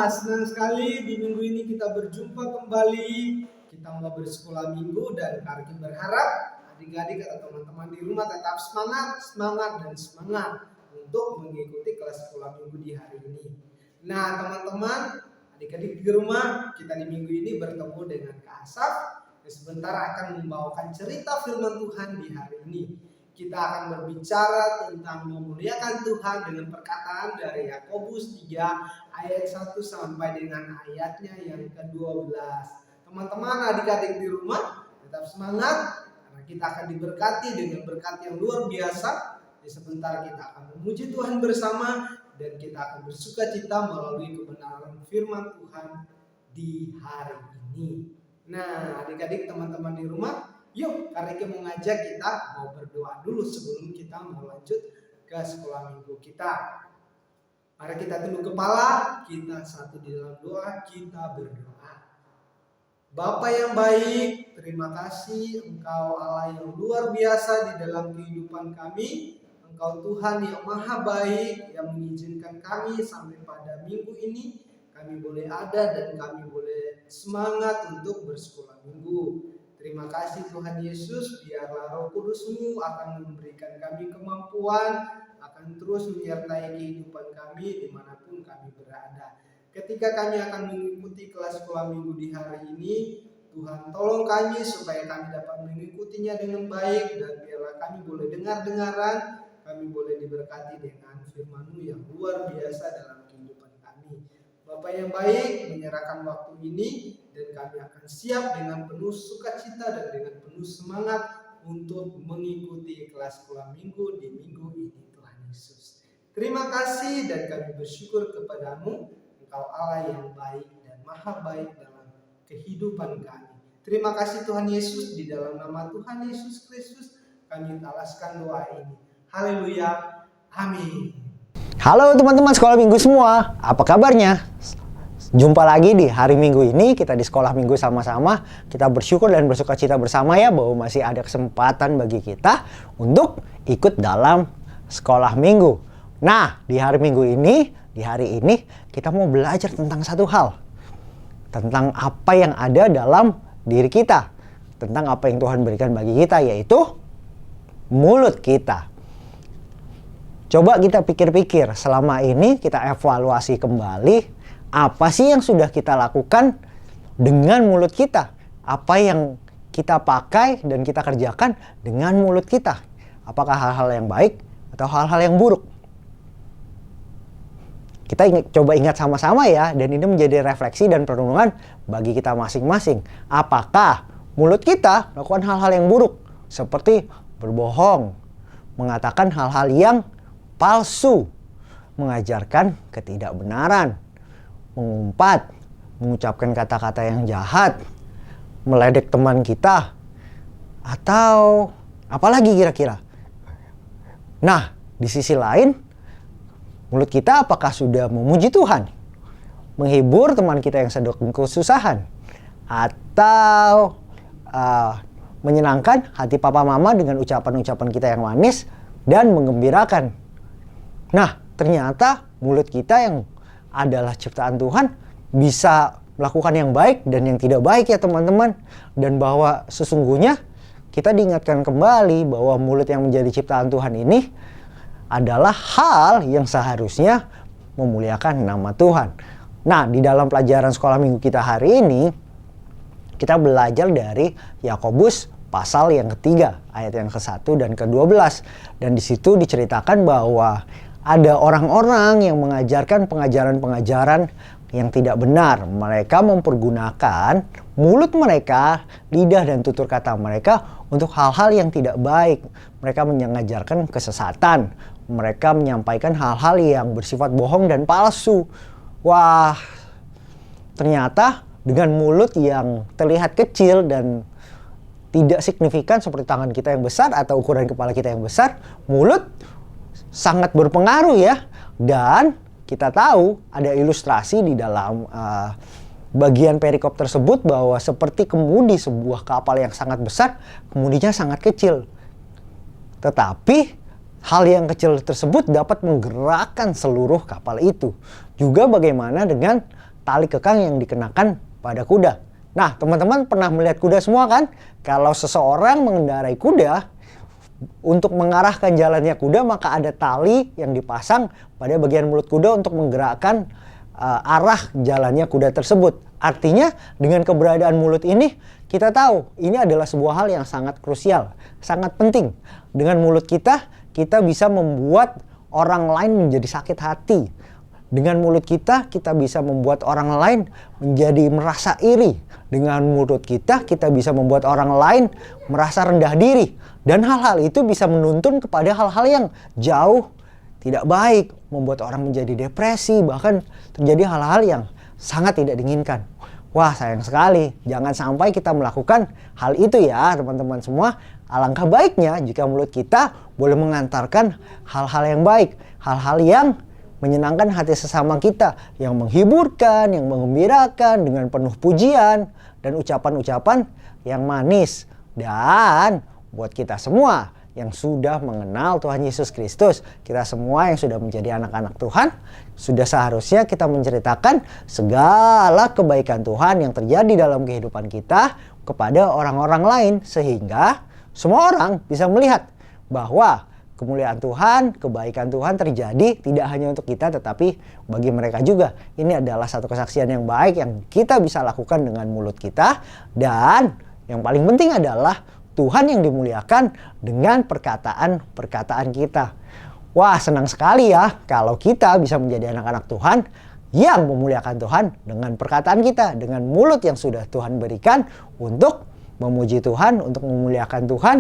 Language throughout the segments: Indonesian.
senang sekali di minggu ini kita berjumpa kembali. Kita mau bersekolah minggu dan kami berharap adik-adik atau teman-teman di rumah tetap semangat untuk mengikuti kelas sekolah minggu di hari ini. Nah teman-teman, adik-adik di rumah, kita di minggu ini bertemu dengan Kak Asaf yang sebentar akan membawakan cerita firman Tuhan di hari ini. Kita akan berbicara tentang memuliakan Tuhan dengan perkataan dari Yakobus 3 ayat 1 sampai dengan ayatnya yang ke-12. Teman-teman adik-adik di rumah tetap semangat karena kita akan diberkati dengan berkat yang luar biasa. Sebentar kita akan memuji Tuhan bersama dan kita akan bersukacita melalui kebenaran firman Tuhan di hari ini. Nah adik-adik teman-teman di rumah, yuk, Karike mau ngajak kita mau berdoa dulu sebelum kita mau lanjut ke sekolah minggu kita. Mari kita tunduk kepala, kita satu di dalam doa, kita berdoa. Bapa yang baik, terima kasih Engkau Allah yang luar biasa di dalam kehidupan kami. Engkau Tuhan yang maha baik yang mengizinkan kami sampai pada minggu ini. Kami boleh ada dan kami boleh semangat untuk bersekolah minggu. Terima kasih Tuhan Yesus, biarlah Roh Kudus-Mu akan memberikan kami kemampuan, akan terus menyertai kehidupan kami dimanapun kami berada. Ketika kami akan mengikuti kelas sekolah minggu di hari ini, Tuhan tolong kami supaya kami dapat mengikutinya dengan baik dan biarlah kami boleh dengar-dengaran, kami boleh diberkati dengan firman-Mu yang luar biasa dalam kehidupan kami. Bapa yang baik, menyerahkan waktu ini dan kami akan siap dengan penuh sukacita dan dengan penuh semangat untuk mengikuti kelas sekolah minggu di minggu ini Tuhan Yesus. Terima kasih dan kami bersyukur kepadamu, Engkau Allah yang baik dan maha baik dalam kehidupan kami. Terima kasih Tuhan Yesus, di dalam nama Tuhan Yesus Kristus kami alaskan doa ini. Haleluya, amin. Halo teman-teman sekolah minggu semua, apa kabarnya? Jumpa lagi di hari minggu ini, kita di sekolah minggu sama-sama. Kita bersyukur dan bersukacita bersama ya bahwa masih ada kesempatan bagi kita untuk ikut dalam sekolah minggu. Nah, di hari minggu ini, di hari ini kita mau belajar tentang satu hal. Tentang apa yang ada dalam diri kita. Tentang apa yang Tuhan berikan bagi kita, yaitu mulut kita. Coba kita pikir-pikir, selama ini kita evaluasi kembali apa sih yang sudah kita lakukan dengan mulut kita? Apa yang kita pakai dan kita kerjakan dengan mulut kita? Apakah hal-hal yang baik atau hal-hal yang buruk? Kita coba ingat sama-sama ya, dan ini menjadi refleksi dan perenungan bagi kita masing-masing. Apakah mulut kita melakukan hal-hal yang buruk? Seperti berbohong, mengatakan hal-hal yang palsu, mengajarkan ketidakbenaran, mengumpat, mengucapkan kata-kata yang jahat, meledek teman kita, atau apalagi kira-kira. Nah, di sisi lain, mulut kita apakah sudah memuji Tuhan, menghibur teman kita yang sedang kesusahan, atau menyenangkan hati papa mama dengan ucapan-ucapan kita yang manis dan menggembirakan. Nah, ternyata mulut kita yang adalah ciptaan Tuhan bisa melakukan yang baik dan yang tidak baik ya teman-teman. Dan bahwa sesungguhnya kita diingatkan kembali bahwa mulut yang menjadi ciptaan Tuhan ini adalah hal yang seharusnya memuliakan nama Tuhan. Nah, di dalam pelajaran sekolah minggu kita hari ini, kita belajar dari Yakobus pasal yang ketiga, ayat yang ke-1 dan ke-12. Dan di situ diceritakan bahwa ada orang-orang yang mengajarkan pengajaran-pengajaran yang tidak benar. Mereka mempergunakan mulut mereka, lidah dan tutur kata mereka untuk hal-hal yang tidak baik. Mereka mengajarkan kesesatan. Mereka menyampaikan hal-hal yang bersifat bohong dan palsu. Wah, ternyata dengan mulut yang terlihat kecil dan tidak signifikan seperti tangan kita yang besar atau ukuran kepala kita yang besar, mulut sangat berpengaruh ya. Dan kita tahu ada ilustrasi di dalam bagian perikop tersebut bahwa seperti kemudi sebuah kapal yang sangat besar, kemudinya sangat kecil. Tetapi hal yang kecil tersebut dapat menggerakkan seluruh kapal itu. Juga bagaimana dengan tali kekang yang dikenakan pada kuda. Nah, teman-teman pernah melihat kuda semua kan? Kalau seseorang mengendarai kuda, untuk mengarahkan jalannya kuda, maka ada tali yang dipasang pada bagian mulut kuda untuk menggerakkan arah jalannya kuda tersebut. Artinya dengan keberadaan mulut ini, kita tahu ini adalah sebuah hal yang sangat krusial, sangat penting. Dengan mulut kita bisa membuat orang lain menjadi sakit hati. Dengan mulut kita bisa membuat orang lain menjadi merasa iri. Dengan mulut kita bisa membuat orang lain merasa rendah diri. Dan hal-hal itu bisa menuntun kepada hal-hal yang jauh tidak baik, membuat orang menjadi depresi, bahkan terjadi hal-hal yang sangat tidak diinginkan. Wah, sayang sekali. Jangan sampai kita melakukan hal itu ya, teman-teman semua. Alangkah baiknya jika mulut kita boleh mengantarkan hal-hal yang baik, hal-hal yang menyenangkan hati sesama kita, yang menghiburkan, yang menggembirakan dengan penuh pujian dan ucapan-ucapan yang manis. Dan buat kita semua yang sudah mengenal Tuhan Yesus Kristus, kita semua yang sudah menjadi anak-anak Tuhan, sudah seharusnya kita menceritakan segala kebaikan Tuhan yang terjadi dalam kehidupan kita kepada orang-orang lain, sehingga semua orang bisa melihat bahwa kemuliaan Tuhan, kebaikan Tuhan terjadi tidak hanya untuk kita tetapi bagi mereka juga. Ini adalah satu kesaksian yang baik yang kita bisa lakukan dengan mulut kita, dan yang paling penting adalah Tuhan yang dimuliakan dengan perkataan-perkataan kita. Wah, senang sekali ya kalau kita bisa menjadi anak-anak Tuhan yang memuliakan Tuhan dengan perkataan kita, dengan mulut yang sudah Tuhan berikan untuk memuji Tuhan, untuk memuliakan Tuhan,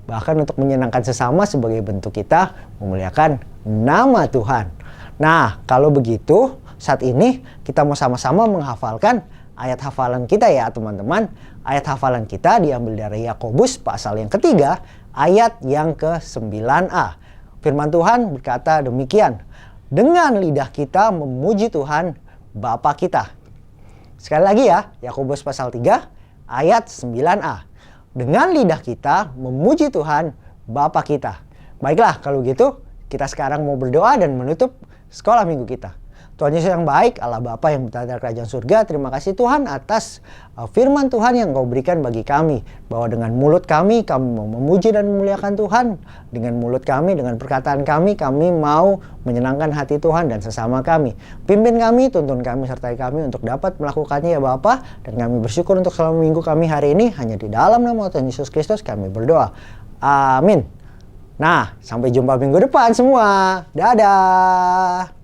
bahkan untuk menyenangkan sesama sebagai bentuk kita memuliakan nama Tuhan. Nah, kalau begitu saat ini kita mau sama-sama menghafalkan ayat hafalan kita ya teman-teman. Ayat hafalan kita diambil dari Yakobus pasal yang ketiga, ayat yang ke-9a. Firman Tuhan berkata demikian, dengan lidah kita memuji Tuhan Bapa kita. Sekali lagi ya, Yakobus pasal 3 ayat 9a. Dengan lidah kita memuji Tuhan Bapa kita. Baiklah, kalau gitu kita sekarang mau berdoa dan menutup sekolah minggu kita. Tuhan Yesus yang baik, Allah Bapa yang berada di kerajaan surga, terima kasih Tuhan atas firman Tuhan yang Kau berikan bagi kami. Bahwa dengan mulut kami mau memuji dan memuliakan Tuhan. Dengan mulut kami, dengan perkataan kami mau menyenangkan hati Tuhan dan sesama kami. Pimpin kami, tuntun kami, sertai kami untuk dapat melakukannya ya Bapa. Dan kami bersyukur untuk selama minggu kami hari ini. Hanya di dalam nama Tuhan Yesus Kristus kami berdoa. Amin. Nah, sampai jumpa minggu depan semua. Dadah.